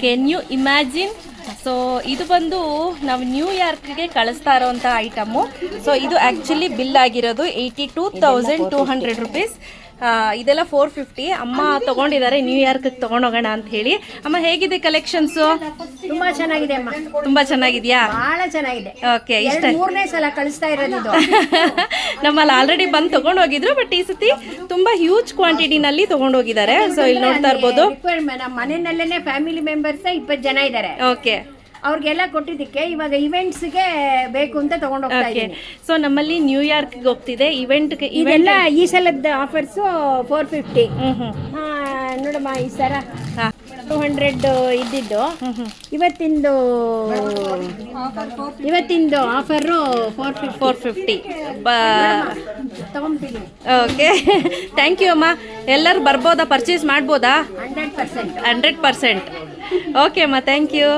Can you imagine. So ಇದು ಬಂದು ನಾವು ನ್ಯೂಯಾರ್ಕ್ಗೆ ಕಳಿಸ್ತಾ ಇರೋವಂಥ ಐಟಮು. ಸೊ ಇದು ಆ್ಯಕ್ಚುಲಿ ಬಿಲ್ ಆಗಿರೋದು 82,200 ರುಪೀಸ್. ಇದೆಲ್ಲ 450. ಅಮ್ಮ ತೊಗೊಂಡಿದ್ದಾರೆ ನ್ಯೂಯಾರ್ಕ್ಗೆ ತೊಗೊಂಡೋಗೋಣ ಅಂತ ಹೇಳಿ. ಅಮ್ಮ ಹೇಗಿದೆ ಕಲೆಕ್ಷನ್ಸು? ತುಂಬಾ ಚೆನ್ನಾಗಿದೆ ಅಮ್ಮ, ತುಂಬ ಚೆನ್ನಾಗಿದೆಯಾ? ಬಹಳ ಚೆನ್ನಾಗಿದೆ. ಓಕೆ, ಇಷ್ಟ ಮೂರನೇ ಸಲ ಕಳಿಸ್ತಾ ಇರೋದು ಇದು. ನಮ್ಮಲ್ಲಿ ಆಲ್ರೆಡಿ ಬಂದು ತೊಗೊಂಡೋಗಿದ್ರು, ಬಟ್ ಈ ಸತಿ ತುಂಬ ಹ್ಯೂಜ್ ಕ್ವಾಂಟಿಟಿನಲ್ಲಿ ತೊಗೊಂಡೋಗಿದ್ದಾರೆ. ಸೊ ಇಲ್ಲಿ ನೋಡ್ತಾ ಇರ್ಬೋದು. ನಮ್ಮ ಮನೆಯಲ್ಲೇ ಫ್ಯಾಮಿಲಿ ಮೆಂಬರ್ಸ್ 20 ಜನ ಇದ್ದಾರೆ. ಓಕೆ, ಅವ್ರಿಗೆಲ್ಲ ಕೊಟ್ಟಿದ್ದಕ್ಕೆ ಇವಾಗ ಇವೆಂಟ್ಸ್ಗೆ ಬೇಕು ಅಂತ ತಗೊಂಡು ಹೋಗ್ತಾ ಇದ್ದೀನಿ. ಸೊ ನಮ್ಮಲ್ಲಿ ನ್ಯೂಯಾರ್ಕ್ಗೆ ಹೋಗ್ತಿದೆ ಇವೆಂಟ್ಗೆ. ಇದೆಲ್ಲ ಈ ಸಲದ ಆಫರ್ಸು 450. ನೋಡಮ್ಮ, ಈ ಸರ 200 ಇದ್ದಿದ್ದು ಇವತ್ತಿಂದು ಆಫರು 450 ತಗೊಂತೀನಿ. ಓಕೆ, ಥ್ಯಾಂಕ್ ಯು ಅಮ್ಮ. ಎಲ್ಲರೂ ಬರ್ಬೋದಾ, ಪರ್ಚೇಸ್ ಮಾಡ್ಬೋದಾ? 100%. 100%. ಓಕೆ ಅಮ್ಮ, ಥ್ಯಾಂಕ್ ಯು.